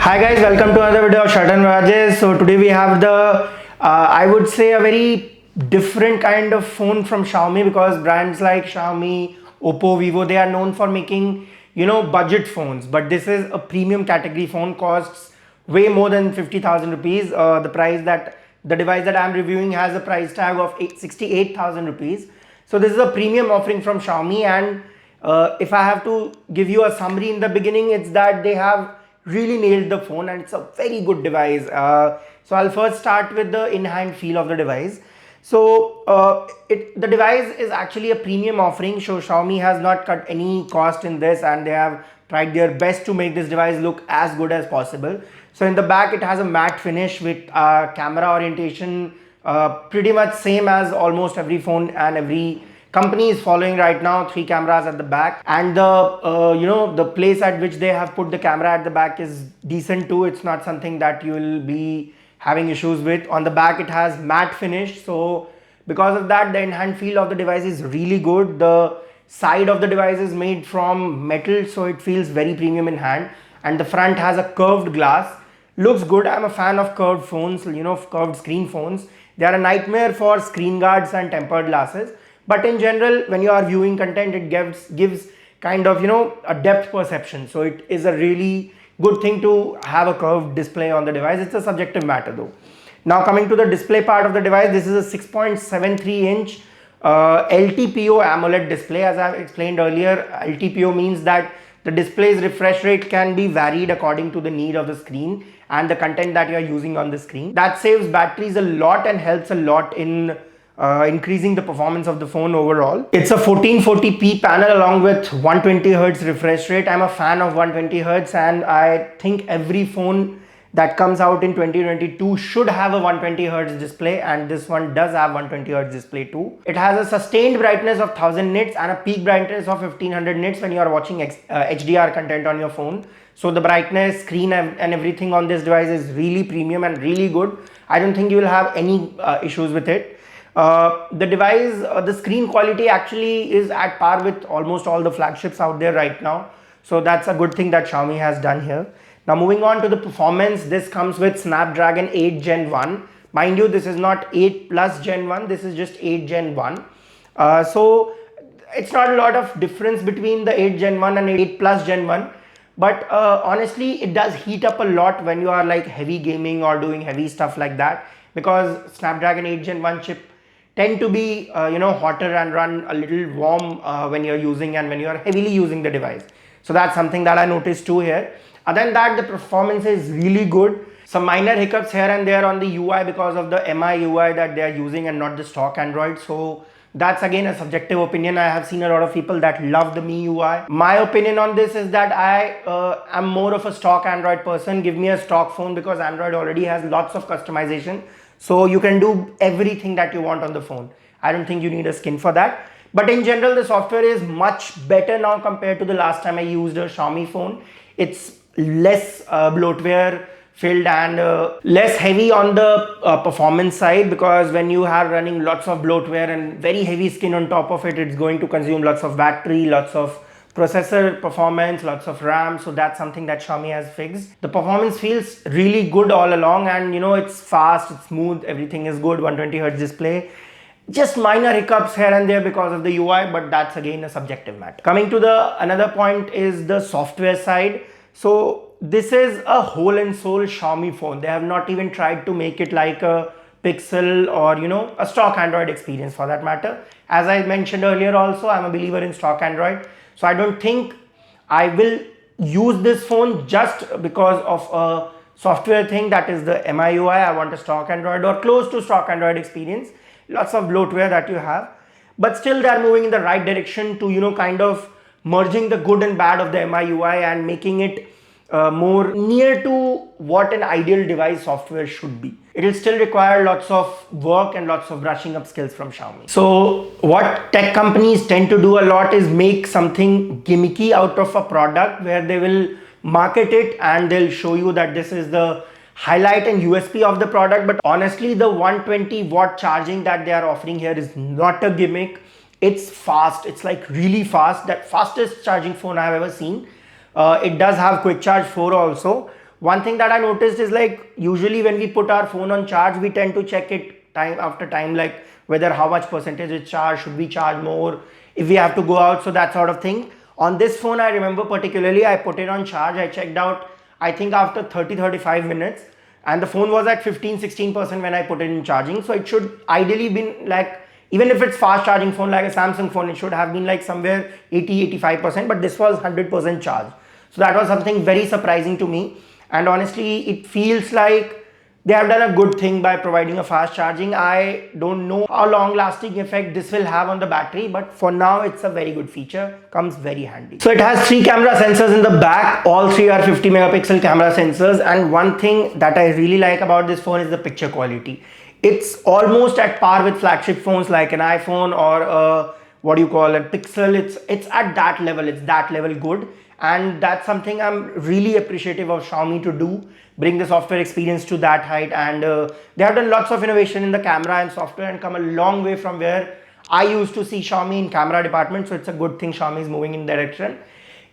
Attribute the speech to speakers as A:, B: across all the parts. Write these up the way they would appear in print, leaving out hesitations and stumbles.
A: Hi guys, welcome to another video of Shatan Rajesh. So today we have I would say a very different kind of phone from Xiaomi, because brands like Xiaomi, Oppo, Vivo, they are known for making, budget phones. But this is a premium category phone, costs way more than 50,000 rupees. The device that I'm reviewing has a price tag of 68,000 rupees. So this is a premium offering from Xiaomi, and if I have to give you a summary in the beginning, it's that they have really nailed the phone and it's a very good device. So I'll first start with the in-hand feel of the device. So the device is actually a premium offering, so Xiaomi has not cut any cost in this, and they have tried their best to make this device look as good as possible. So in the back it has a matte finish with camera orientation pretty much same as almost every phone and every company is following right now. 3 cameras at the back, and the place at which they have put the camera at the back is decent too. It's not something that you will be having issues with. On the back it has matte finish, so because of that the in-hand feel of the device is really good. The side of the device is made from metal, so it feels very premium in hand, and the front has a curved glass. Looks good. I'm a fan of curved phones, curved screen phones. They are a nightmare for screen guards and tempered glasses. But in general, when you are viewing content, it gives kind of, a depth perception. So it is a really good thing to have a curved display on the device. It's a subjective matter though. Now coming to the display part of the device, this is a 6.73 inch LTPO AMOLED display. As I've explained earlier, LTPO means that the display's refresh rate can be varied according to the need of the screen and the content that you are using on the screen. That saves batteries a lot and helps a lot in increasing the performance of the phone overall. It's a 1440p panel along with 120 Hz refresh rate. I'm a fan of 120 Hz, and I think every phone that comes out in 2022 should have a 120 Hz display, and this one does have 120 Hz display too. It has a sustained brightness of 1000 nits and a peak brightness of 1500 nits when you are watching HDR content on your phone. So the brightness, screen and everything on this device is really premium and really good. I don't think you will have any issues with it. The device, the screen quality actually is at par with almost all the flagships out there right now. So that's a good thing that Xiaomi has done here. Now moving on to the performance, this comes with Snapdragon 8 Gen 1. Mind you, this is not 8 plus Gen 1, this is just 8 Gen 1. So it's not a lot of difference between the 8 Gen 1 and 8 plus Gen 1. But honestly, it does heat up a lot when you are like heavy gaming or doing heavy stuff like that, because Snapdragon 8 Gen 1 chip tend to be hotter and run a little warm when you're using and when you are heavily using the device. So that's something that I noticed too here. Other than that, the performance is really good. Some minor hiccups here and there on the UI because of the MI UI that they are using and not the stock Android. So that's again a subjective opinion. I have seen a lot of people that love the Mi UI. My opinion on this is that I am more of a stock Android person. Give me a stock phone, because Android already has lots of customization. So you can do everything that you want on the phone. I don't think you need a skin for that. But in general, the software is much better now compared to the last time I used a Xiaomi phone. It's less bloatware filled and less heavy on the performance side, because when you are running lots of bloatware and very heavy skin on top of it, it's going to consume lots of battery, lots of processor performance, lots of RAM. So that's something that Xiaomi has fixed. The performance feels really good all along, and it's fast, it's smooth, everything is good. 120 Hz display, just minor hiccups here and there because of the UI, but that's again a subjective matter. Coming to the another point is the software side. So this is a whole and soul Xiaomi phone. They have not even tried to make it like a Pixel or a stock Android experience for that matter. As I mentioned earlier also, I'm a believer in stock Android. So I don't think I will use this phone just because of a software thing, that is the MIUI. I want a stock Android or close to stock Android experience. Lots of bloatware that you have, but still they are moving in the right direction to kind of merging the good and bad of the MIUI and making it more near to what an ideal device software should be. It will still require lots of work and lots of brushing up skills from Xiaomi. So what tech companies tend to do a lot is make something gimmicky out of a product, where they will market it and they'll show you that this is the highlight and USP of the product. But honestly, the 120 watt charging that they are offering here is not a gimmick. It's fast. It's like really fast. That fastest charging phone I've ever seen. It does have quick charge 4 also. One thing that I noticed is like usually when we put our phone on charge, we tend to check it time after time, like whether how much percentage is charged, should we charge more, if we have to go out, so that sort of thing. On this phone, I remember particularly, I put it on charge, I checked out, I think after 30-35 minutes, and the phone was at 15-16% when I put it in charging. So it should ideally been like, even if it's fast charging phone like a Samsung phone, it should have been like somewhere 80-85%, but this was 100% charge. So that was something very surprising to me. And honestly, it feels like they have done a good thing by providing a fast charging. I don't know how long lasting effect this will have on the battery, but for now it's a very good feature, comes very handy. So it has 3 camera sensors in the back, all 3 are 50 megapixel camera sensors, and one thing that I really like about this phone is the picture quality. It's almost at par with flagship phones like an iPhone or a, what do you call it, Pixel. It's at that level, it's that level good. And that's something I'm really appreciative of Xiaomi to do, bring the software experience to that height. And they have done lots of innovation in the camera and software and come a long way from where I used to see Xiaomi in camera department. So it's a good thing Xiaomi is moving in direction.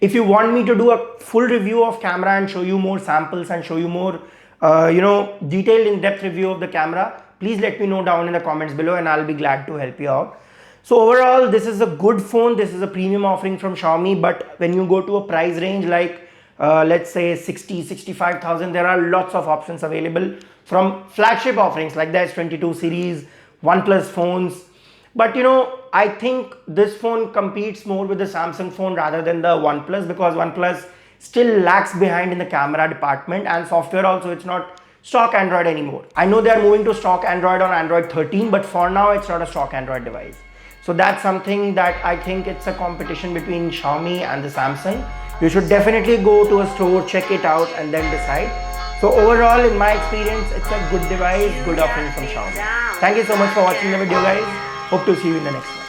A: If you want me to do a full review of camera and show you more samples and show you more detailed in-depth review of the camera, please let me know down in the comments below and I'll be glad to help you out. So overall, this is a good phone. This is a premium offering from Xiaomi, but when you go to a price range like let's say 60-65,000, there are lots of options available from flagship offerings like the S22 series, OnePlus phones. But I think this phone competes more with the Samsung phone rather than the OnePlus, because OnePlus still lags behind in the camera department, and software also, it's not stock Android anymore. I know they are moving to stock Android on Android 13, but for now it's not a stock Android device. So that's something that I think it's a competition between Xiaomi and the Samsung. You should definitely go to a store, check it out and then decide. So overall, in my experience, it's a good device, good offering from Xiaomi. Thank you so much for watching the video, guys. Hope to see you in the next one.